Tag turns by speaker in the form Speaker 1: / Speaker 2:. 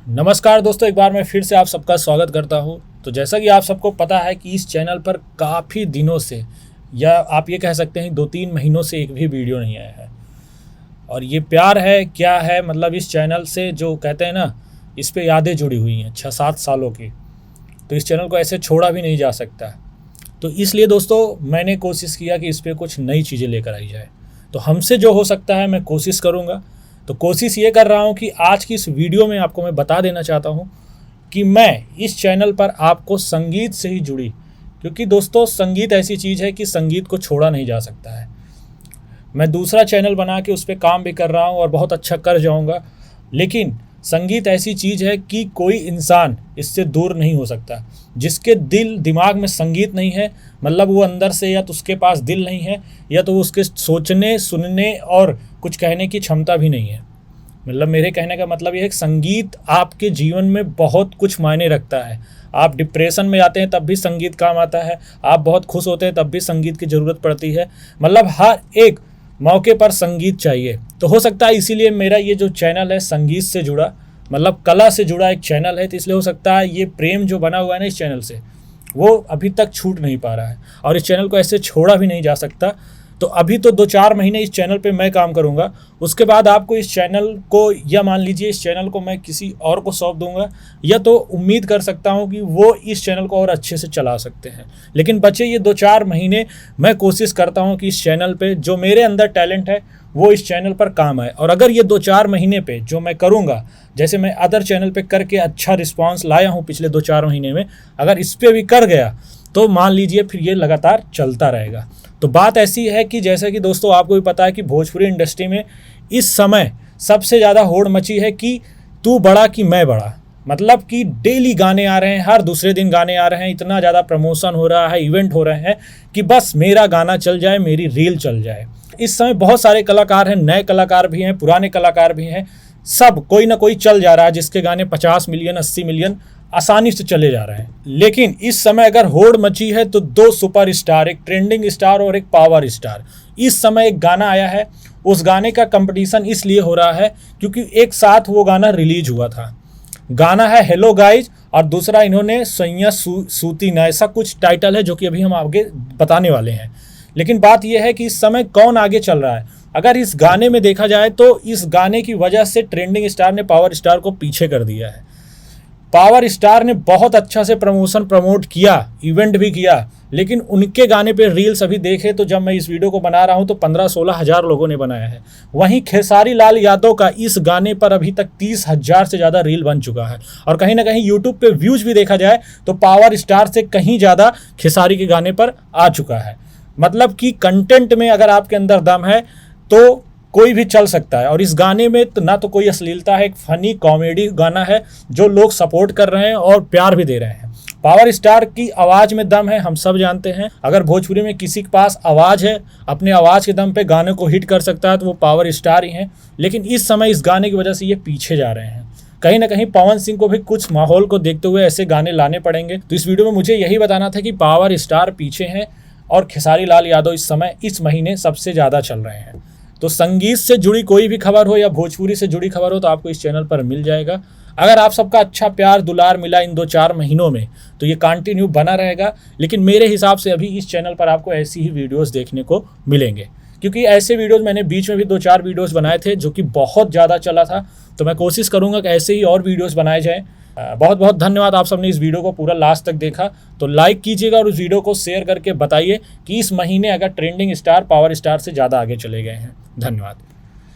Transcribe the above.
Speaker 1: नमस्कार दोस्तों, एक बार मैं फिर से आप सबका स्वागत करता हूं। तो जैसा कि आप सबको पता है कि इस चैनल पर काफ़ी दिनों से या आप ये कह सकते हैं 2-3 महीनों से एक भी वीडियो नहीं आया है। और ये प्यार है क्या है, मतलब इस चैनल से जो कहते हैं ना, इस पे यादें जुड़ी हुई हैं 6-7 सालों की। तो इस चैनल को ऐसे छोड़ा भी नहीं जा सकता। तो इसलिए दोस्तों मैंने कोशिश किया कि इस पर कुछ नई चीज़ें लेकर आई जाए। तो हमसे जो हो सकता है मैं कोशिश करूँगा। तो कोशिश ये कर रहा हूँ कि आज की इस वीडियो में आपको मैं बता देना चाहता हूँ कि मैं इस चैनल पर आपको संगीत से ही जुड़ी, क्योंकि दोस्तों संगीत ऐसी चीज़ है कि संगीत को छोड़ा नहीं जा सकता है। मैं दूसरा चैनल बना के उस पर काम भी कर रहा हूँ और बहुत अच्छा कर जाऊँगा, लेकिन संगीत ऐसी चीज़ है कि कोई इंसान इससे दूर नहीं हो सकता। जिसके दिल दिमाग में संगीत नहीं है, मतलब वो अंदर से या तो उसके पास दिल नहीं है या तो उसके सोचने सुनने और कुछ कहने की क्षमता भी नहीं है। मतलब मेरे कहने का मतलब ये है कि संगीत आपके जीवन में बहुत कुछ मायने रखता है। आप डिप्रेशन में आते हैं तब भी संगीत काम आता है, आप बहुत खुश होते हैं तब भी संगीत की ज़रूरत पड़ती है। मतलब हर एक मौके पर संगीत चाहिए। तो हो सकता है इसीलिए मेरा ये जो चैनल है संगीत से जुड़ा, मतलब कला से जुड़ा एक चैनल है। तो इसलिए हो सकता है ये प्रेम जो बना हुआ है ना इस चैनल से, वो अभी तक छूट नहीं पा रहा है और इस चैनल को ऐसे छोड़ा भी नहीं जा सकता। तो अभी तो 2-4 महीने इस चैनल पे मैं काम करूँगा, उसके बाद आपको इस चैनल को, या मान लीजिए इस चैनल को मैं किसी और को सौंप दूंगा, या तो उम्मीद कर सकता हूँ कि वो इस चैनल को और अच्छे से चला सकते हैं। लेकिन बचे ये 2-4 महीने मैं कोशिश करता हूँ कि इस चैनल पे जो मेरे अंदर टैलेंट है वो इस चैनल पर काम आए। और अगर ये 2-4 महीने पे जो मैं करूँगा, जैसे मैं अदर चैनल पे करके अच्छा रिस्पांस लाया हूँ पिछले 2-4 महीने में, अगर इस पर भी कर गया तो मान लीजिए फिर ये लगातार चलता रहेगा। तो बात ऐसी है कि जैसे कि दोस्तों आपको भी पता है कि भोजपुरी इंडस्ट्री में इस समय सबसे ज़्यादा होड़ मची है कि तू बड़ा कि मैं बड़ा। मतलब कि डेली गाने आ रहे हैं, हर दूसरे दिन गाने आ रहे हैं, इतना ज़्यादा प्रमोशन हो रहा है, इवेंट हो रहे हैं कि बस मेरा गाना चल जाए, मेरी रील चल जाए। इस समय बहुत सारे कलाकार हैं, नए कलाकार भी हैं, पुराने कलाकार भी हैं, सब कोई ना कोई चल जा रहा है जिसके गाने 50 मिलियन 80 मिलियन आसानी से चले जा रहे हैं। लेकिन इस समय अगर होड़ मची है तो 2 सुपर स्टार, एक ट्रेंडिंग स्टार और एक पावर स्टार। इस समय एक गाना आया है, उस गाने का कंपटीशन इसलिए हो रहा है क्योंकि एक साथ वो गाना रिलीज हुआ था। गाना है हेलो गाइज और दूसरा इन्होंने सैया सूती न, ऐसा कुछ टाइटल है जो कि अभी हम आगे बताने वाले हैं। लेकिन बात यह है कि इस समय कौन आगे चल रहा है। अगर इस गाने में देखा जाए तो इस गाने की वजह से ट्रेंडिंग स्टार ने पावर स्टार को पीछे कर दिया है। पावर स्टार ने बहुत अच्छा से प्रमोट किया, इवेंट भी किया, लेकिन उनके गाने पे रील्स अभी देखे तो जब मैं इस वीडियो को बना रहा हूं तो 15-16 हज़ार लोगों ने बनाया है। वहीं खेसारी लाल यादव का इस गाने पर अभी तक 30,000 से ज़्यादा रील बन चुका है। और कहीं ना कहीं यूट्यूब पे व्यूज भी देखा जाए तो पावर स्टार से कहीं ज़्यादा खेसारी के गाने पर आ चुका है। मतलब कि कंटेंट में अगर आपके अंदर दम है तो कोई भी चल सकता है। और इस गाने में तो ना तो कोई अश्लीलता है, एक फनी कॉमेडी गाना है जो लोग सपोर्ट कर रहे हैं और प्यार भी दे रहे हैं। पावर स्टार की आवाज़ में दम है, हम सब जानते हैं। अगर भोजपुरी में किसी के पास आवाज़ है, अपने आवाज़ के दम पे गाने को हिट कर सकता है तो वो पावर स्टार ही हैं। लेकिन इस समय इस गाने की वजह से ये पीछे जा रहे हैं। कहीं ना कहीं पवन सिंह को भी कुछ माहौल को देखते हुए ऐसे गाने लाने पड़ेंगे। तो इस वीडियो में मुझे यही बताना था कि पावर स्टार पीछे हैं और खेसारी लाल यादव इस समय इस महीने सबसे ज़्यादा चल रहे हैं। तो संगीत से जुड़ी कोई भी खबर हो या भोजपुरी से जुड़ी खबर हो तो आपको इस चैनल पर मिल जाएगा। अगर आप सबका अच्छा प्यार दुलार मिला इन 2-4 महीनों में तो ये कंटिन्यू बना रहेगा। लेकिन मेरे हिसाब से अभी इस चैनल पर आपको ऐसी ही वीडियोस देखने को मिलेंगे, क्योंकि ऐसे वीडियोस मैंने बीच में भी 2-4 वीडियोस बनाए थे जो कि बहुत ज़्यादा चला था। तो मैं कोशिश करूँगा कि ऐसे ही और वीडियोज़ बनाए जाएँ। बहुत बहुत धन्यवाद आप सबने इस वीडियो को पूरा लास्ट तक देखा। तो लाइक कीजिएगा और उस वीडियो को शेयर करके बताइए कि इस महीने अगर ट्रेंडिंग स्टार पावर स्टार से ज़्यादा आगे चले गए हैं। धन्यवाद।